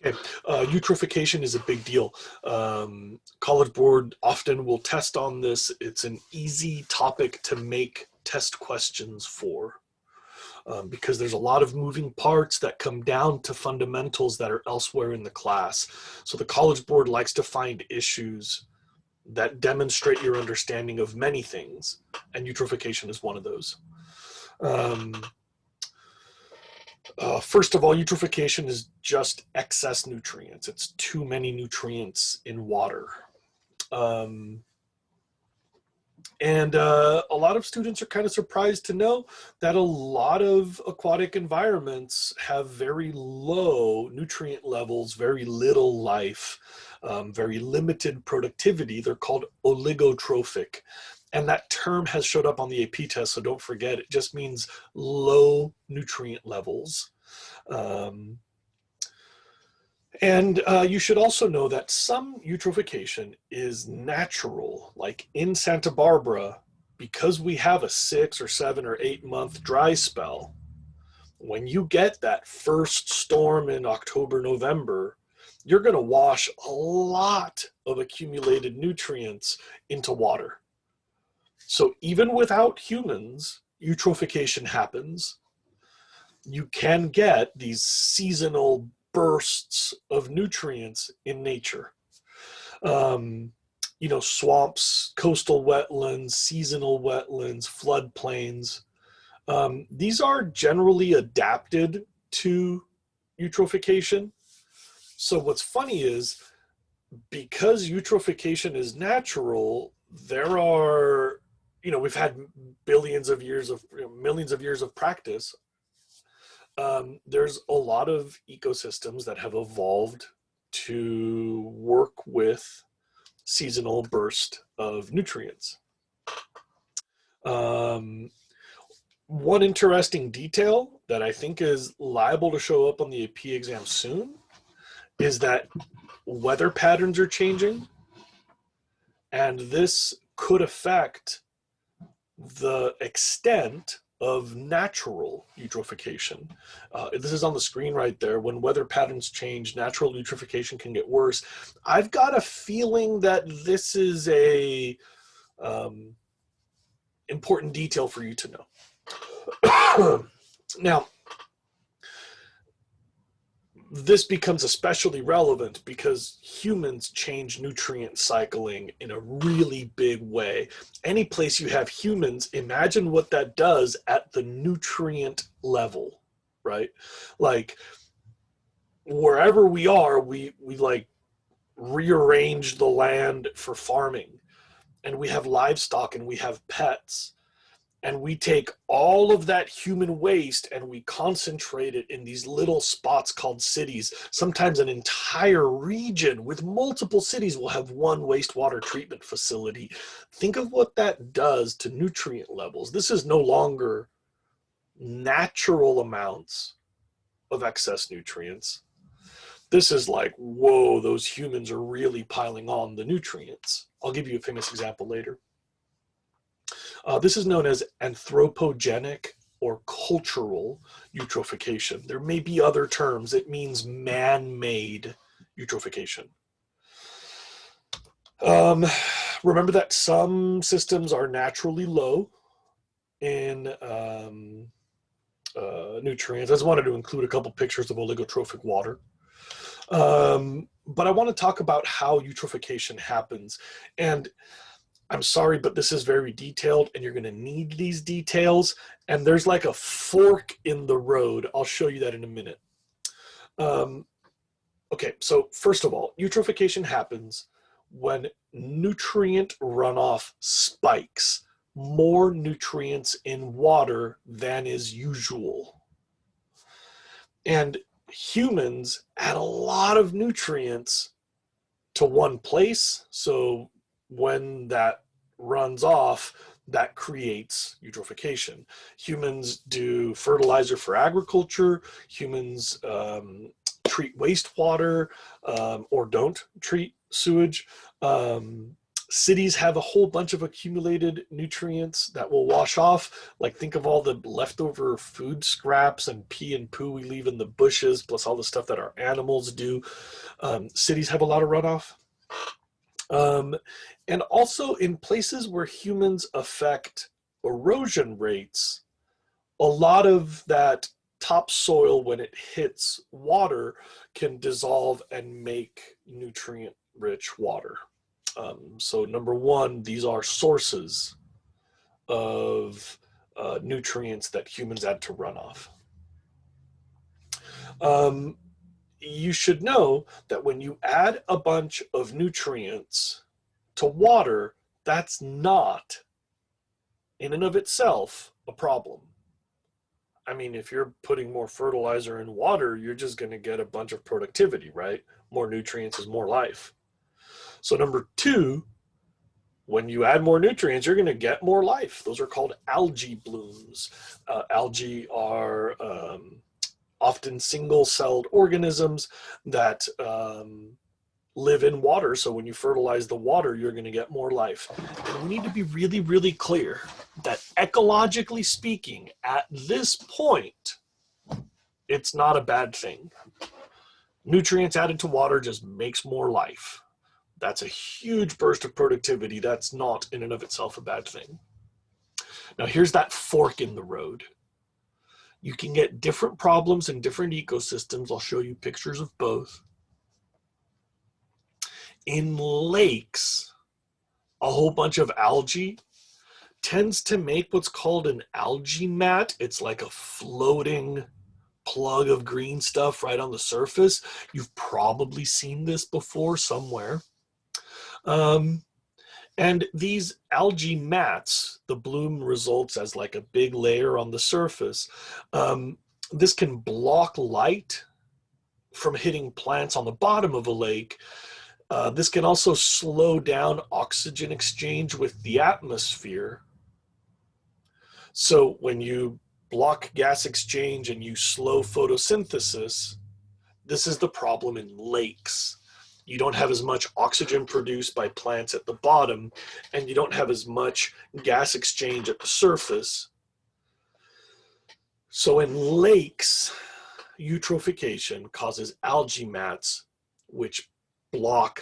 Okay, eutrophication is a big deal. College Board often will test on this. It's an easy topic to make test questions for, because there's a lot of moving parts that come down to fundamentals that are elsewhere in the class. So the College Board likes to find issues that demonstrate your understanding of many things, and eutrophication is one of those. First of all, eutrophication is just excess nutrients. It's too many nutrients in water. Um, and a lot of students are kind of surprised to know that a lot of aquatic environments have very low nutrient levels, very little life, very limited productivity. They're called oligotrophic. And that term has showed up on the AP test, so don't forget, it just means low nutrient levels. You should also know that some eutrophication is natural. Like in Santa Barbara, because we have a 6 or 7 or 8 month dry spell, when you get that first storm in October, November, you're going to wash a lot of accumulated nutrients into water. So even without humans, eutrophication happens. You can get these seasonal bursts of nutrients in nature. Swamps, coastal wetlands, seasonal wetlands, floodplains. These are generally adapted to eutrophication. So what's funny is, because eutrophication is natural, there are, we've had millions of years of practice. There's a lot of ecosystems that have evolved to work with seasonal burst of nutrients. One interesting detail that I think is liable to show up on the AP exam soon is that weather patterns are changing, and this could affect the extent of natural eutrophication. This is on the screen right there. When weather patterns change, natural eutrophication can get worse. I've got a feeling that this is a important detail for you to know. Now, this becomes especially relevant because humans change nutrient cycling in a really big way. Any place you have humans, imagine what that does at the nutrient level, right? Like wherever we are, we like rearrange the land for farming, and we have livestock and we have pets. And we take all of that human waste and we concentrate it in these little spots called cities. Sometimes an entire region with multiple cities will have one wastewater treatment facility. Think of what that does to nutrient levels. This is no longer natural amounts of excess nutrients. This is like, whoa, those humans are really piling on the nutrients. I'll give you a famous example later. This is known as anthropogenic or cultural eutrophication. There may be other terms. It means man-made eutrophication. Remember that some systems are naturally low in nutrients. I just wanted to include a couple pictures of oligotrophic water. But I want to talk about how eutrophication happens. And I'm sorry, but this is very detailed and you're going to need these details. And there's like a fork in the road. I'll show you that in a minute. Okay, so first of all, eutrophication happens when nutrient runoff spikes. More nutrients in water than is usual. And humans add a lot of nutrients to one place. So when that runs off, that creates eutrophication. Humans do fertilizer for agriculture. Humans treat wastewater or don't treat sewage. Cities have a whole bunch of accumulated nutrients that will wash off. Like, think of all the leftover food scraps and pee and poo we leave in the bushes, plus all the stuff that our animals do. Cities have a lot of runoff. And also in places where humans affect erosion rates, a lot of that topsoil, when it hits water, can dissolve and make nutrient-rich water. So number one, these are sources of nutrients that humans add to runoff. You should know that when you add a bunch of nutrients to water, that's not, in and of itself, a problem. I mean, if you're putting more fertilizer in water, you're just going to get a bunch of productivity, right? More nutrients is more life. So number two, when you add more nutrients, you're going to get more life. Those are called algae blooms. Algae are often single-celled organisms that live in water. So when you fertilize the water, you're going to get more life. And we need to be really, really clear that ecologically speaking, at this point, it's not a bad thing. Nutrients added to water just makes more life. That's a huge burst of productivity. That's not in and of itself a bad thing. Now here's that fork in the road. You can get different problems in different ecosystems. I'll show you pictures of both. In lakes, a whole bunch of algae tends to make what's called an algae mat. It's like a floating plug of green stuff right on the surface. You've probably seen this before somewhere. And these algae mats, the bloom results as like a big layer on the surface. This can block light from hitting plants on the bottom of a lake. This can also slow down oxygen exchange with the atmosphere. So when you block gas exchange and you slow photosynthesis, this is the problem in lakes. You don't have as much oxygen produced by plants at the bottom, and you don't have as much gas exchange at the surface. So in lakes, eutrophication causes algae mats, which block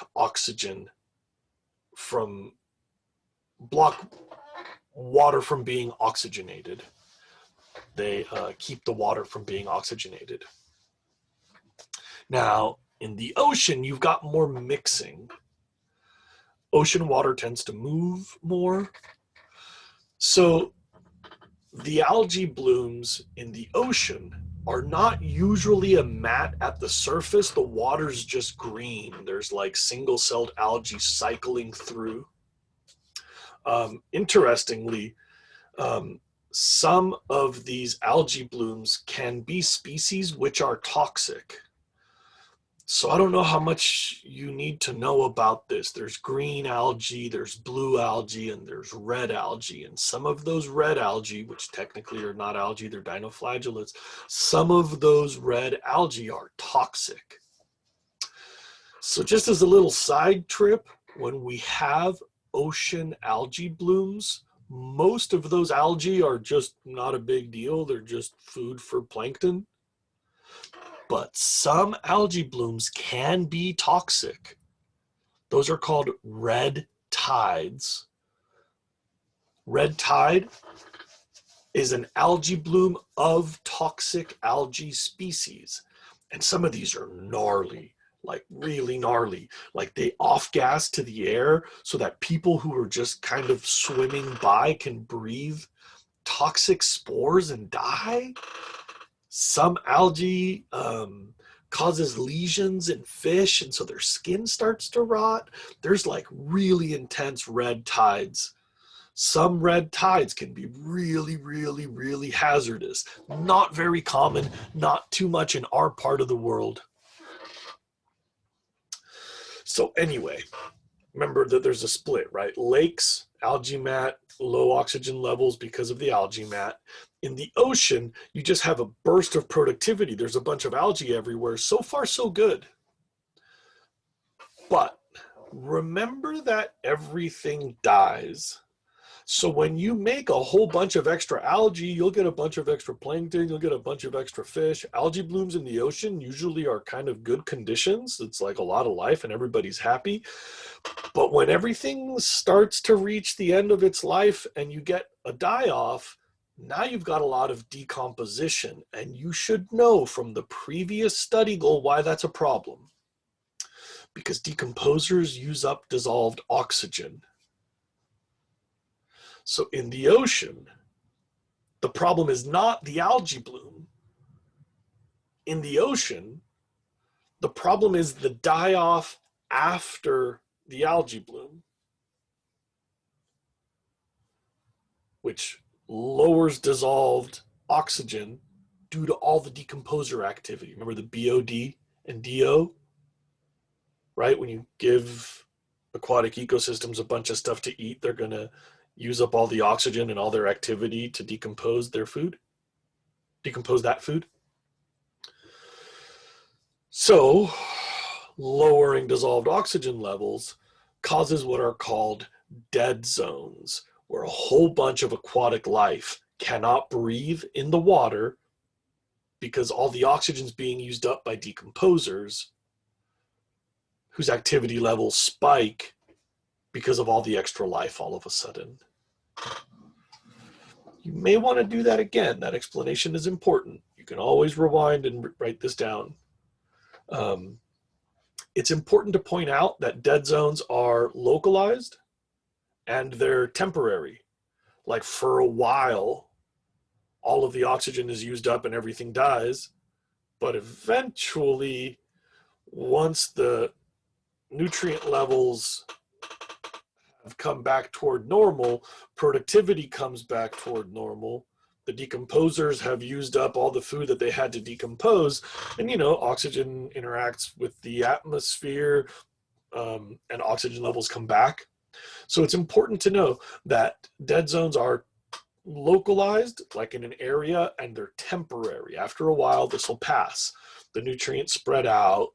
water from being oxygenated. They keep the water from being oxygenated. Now, in the ocean, you've got more mixing. Ocean water tends to move more. So the algae blooms in the ocean are not usually a mat at the surface. The water's just green. There's like single-celled algae cycling through. Interestingly, some of these algae blooms can be species which are toxic. So I don't know how much you need to know about this. There's green algae, there's blue algae, and there's red algae. And some of those red algae, which technically are not algae, they're dinoflagellates, some of those red algae are toxic. So just as a little side trip, when we have ocean algae blooms, most of those algae are just not a big deal. They're just food for plankton. But some algae blooms can be toxic. Those are called red tides. Red tide is an algae bloom of toxic algae species. And some of these are gnarly, like really gnarly. Like they off-gas to the air so that people who are just kind of swimming by can breathe toxic spores and die. Some algae causes lesions in fish, and so their skin starts to rot. There's like really intense red tides. Some red tides can be really, really, really hazardous. Not very common, not too much in our part of the world. So anyway, remember that there's a split, right? Lakes, algae mat, low oxygen levels because of the algae mat. In the ocean, you just have a burst of productivity. There's a bunch of algae everywhere. So far, so good. But Remember that everything dies. So when you make a whole bunch of extra algae, you'll get a bunch of extra plankton, you'll get a bunch of extra fish. Algae blooms in the ocean usually are kind of good conditions. It's like a lot of life and everybody's happy. But when everything starts to reach the end of its life and you get a die-off, now you've got a lot of decomposition. And you should know from the previous study goal why that's a problem. Because decomposers use up dissolved oxygen. So in the ocean, the problem is not the algae bloom. In the ocean, the problem is the die-off after the algae bloom, which lowers dissolved oxygen due to all the decomposer activity. Remember the BOD and DO, right? When you give aquatic ecosystems a bunch of stuff to eat, they're going to use up all the oxygen and all their activity to decompose their food, decompose that food. So lowering dissolved oxygen levels causes what are called dead zones, where a whole bunch of aquatic life cannot breathe in the water because all the oxygen is being used up by decomposers whose activity levels spike because of all the extra life all of a sudden. You may want to do that again. That explanation is important. You can always rewind and write this down. It's important to point out that dead zones are localized and they're temporary. Like for a while, all of the oxygen is used up and everything dies. But eventually, once the nutrient levels have come back toward normal, productivity comes back toward normal, the decomposers have used up all the food that they had to decompose, and oxygen interacts with the atmosphere, and oxygen levels come back. So it's important to know that dead zones are localized, like in an area, and they're temporary. After a while, this will pass. The nutrients spread out,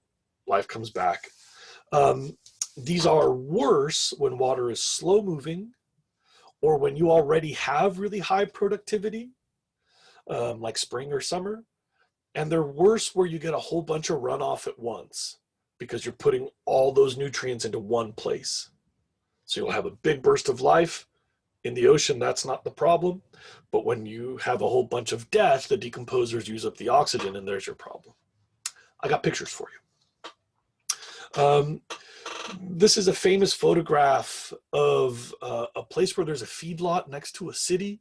life comes back. These are worse when water is slow moving or when you already have really high productivity, like spring or summer. And they're worse where you get a whole bunch of runoff at once because you're putting all those nutrients into one place. So you'll have a big burst of life. In the ocean, that's not the problem. But when you have a whole bunch of death, the decomposers use up the oxygen, and there's your problem. I got pictures for you. This is a famous photograph of a place where there's a feedlot next to a city.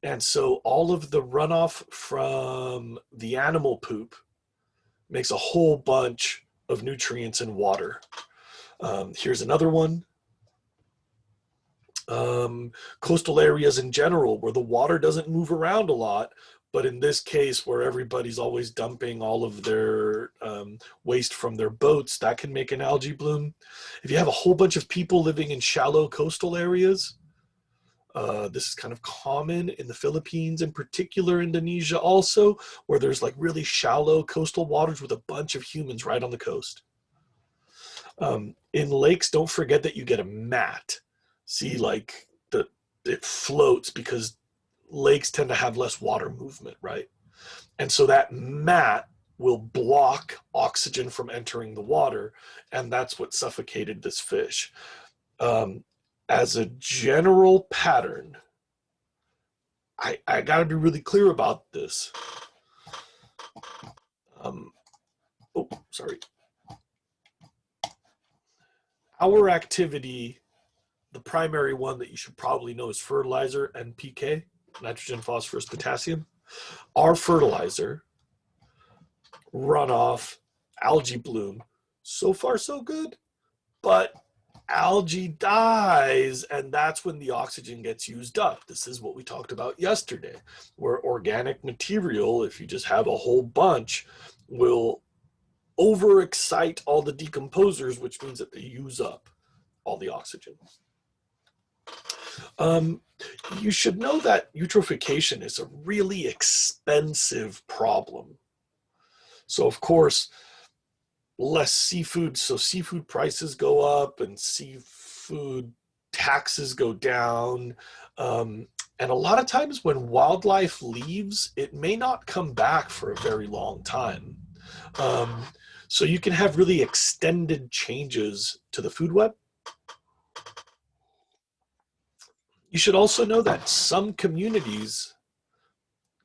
And so all of the runoff from the animal poop makes a whole bunch of nutrients in water. Here's another one. Coastal areas in general where the water doesn't move around a lot, but in this case where everybody's always dumping all of their waste from their boats, that can make an algae bloom. If you have a whole bunch of people living in shallow coastal areas, this is kind of common in the Philippines, in particular Indonesia also, where there's like really shallow coastal waters with a bunch of humans right on the coast. In lakes, don't forget that you get a mat. See, like it floats because lakes tend to have less water movement, right? And so that mat will block oxygen from entering the water, and that's what suffocated this fish. As a general pattern, I got to be really clear about this. Sorry. Our activity, the primary one that you should probably know, is fertilizer, NPK, nitrogen, phosphorus, potassium. Our fertilizer, runoff, algae bloom, so far so good, but algae dies, and that's when the oxygen gets used up. This is what we talked about yesterday, where organic material, if you just have a whole bunch, will overexcite all the decomposers, which means that they use up all the oxygen. You should know that eutrophication is a really expensive problem. So of course, less seafood, so seafood prices go up and seafood taxes go down. And a lot of times when wildlife leaves, it may not come back for a very long time. Um, so you can have really extended changes to the food web. You should also know that some communities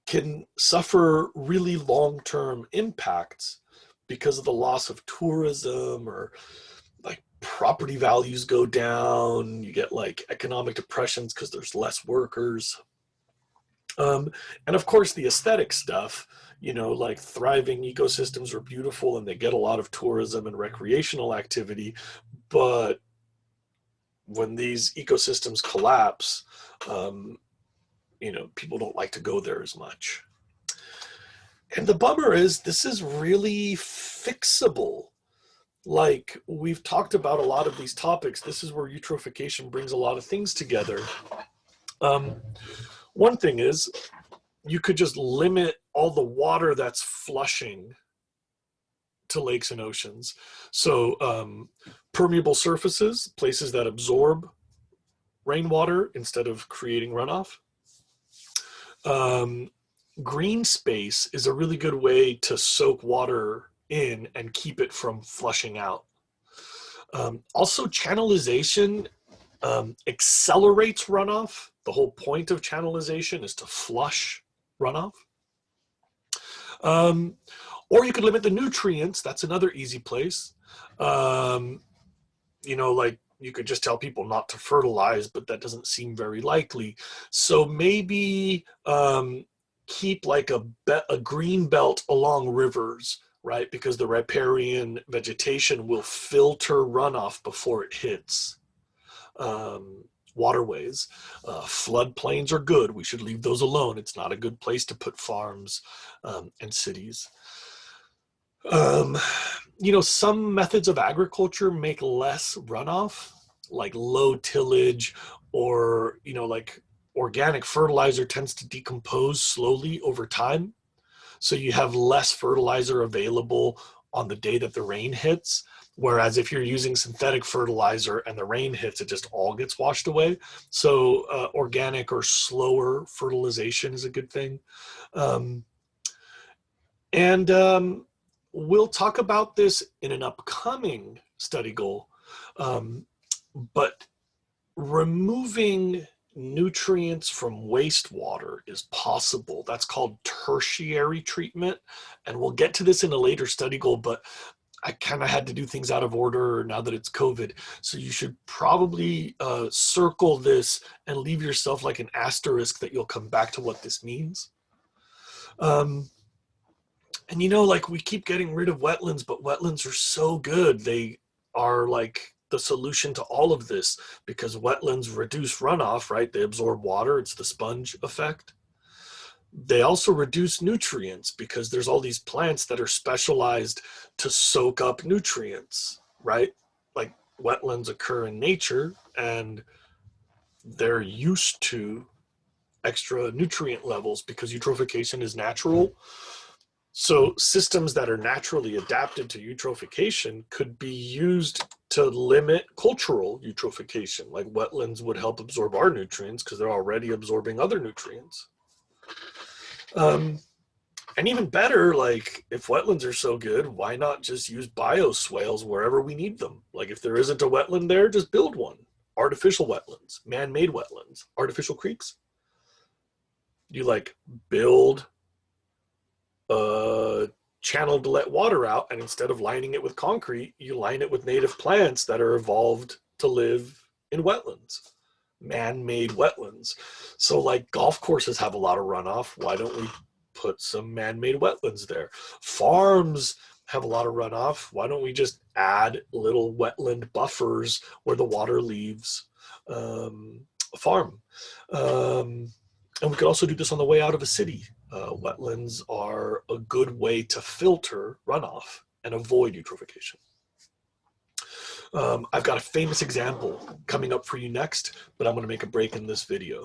can suffer really long-term impacts because of the loss of tourism, or like property values go down. You get like economic depressions because there's less workers. And of course the aesthetic stuff, you know, like thriving ecosystems are beautiful and they get a lot of tourism and recreational activity, but when these ecosystems collapse, you know, people don't like to go there as much. And the bummer is this is really fixable. Like we've talked about a lot of these topics. This is where eutrophication brings a lot of things together. One thing is you could just limit all the water that's flushing to lakes and oceans. So permeable surfaces, places that absorb rainwater instead of creating runoff. Green space is a really good way to soak water in and keep it from flushing out. Also, channelization accelerates runoff. The whole point of channelization is to flush runoff. Or you could limit the nutrients. That's another easy place. You know, like you could just tell people not to fertilize, but that doesn't seem very likely. So maybe keep like a green belt along rivers, right? Because the riparian vegetation will filter runoff before it hits waterways. Floodplains are good. We should leave those alone. It's not a good place to put farms and cities. You know, some methods of agriculture make less runoff, like low tillage, or, you know, like organic fertilizer tends to decompose slowly over time. So you have less fertilizer available on the day that the rain hits. Whereas if you're using synthetic fertilizer and the rain hits, it just all gets washed away. So organic or slower fertilization is a good thing. We'll talk about this in an upcoming study goal, but removing nutrients from wastewater is possible. That's called tertiary treatment. And we'll get to this in a later study goal, but I kind of had to do things out of order now that it's COVID. So you should probably circle this and leave yourself like an asterisk that you'll come back to what this means. And you know, like we keep getting rid of wetlands, but wetlands are so good. They are like the solution to all of this because wetlands reduce runoff, right? They absorb water. It's the sponge effect. They also reduce nutrients because there's all these plants that are specialized to soak up nutrients, right? Like wetlands occur in nature and they're used to extra nutrient levels because eutrophication is natural. So systems that are naturally adapted to eutrophication could be used to limit cultural eutrophication, like wetlands would help absorb our nutrients because they're already absorbing other nutrients. And even better, like if wetlands are so good, why not just use bioswales wherever we need them? Like if there isn't a wetland there, just build one. Artificial wetlands, man-made wetlands, artificial creeks. You like build a channel to let water out, and instead of lining it with concrete, you line it with native plants that are evolved to live in wetlands, man-made wetlands. So like golf courses have a lot of runoff. Why don't we put some man-made wetlands there? Farms have a lot of runoff. Why don't we just add little wetland buffers where the water leaves a farm? And we could also do this on the way out of a city. Wetlands are a good way to filter runoff and avoid eutrophication. I've got a famous example coming up for you next, but I'm going to make a break in this video.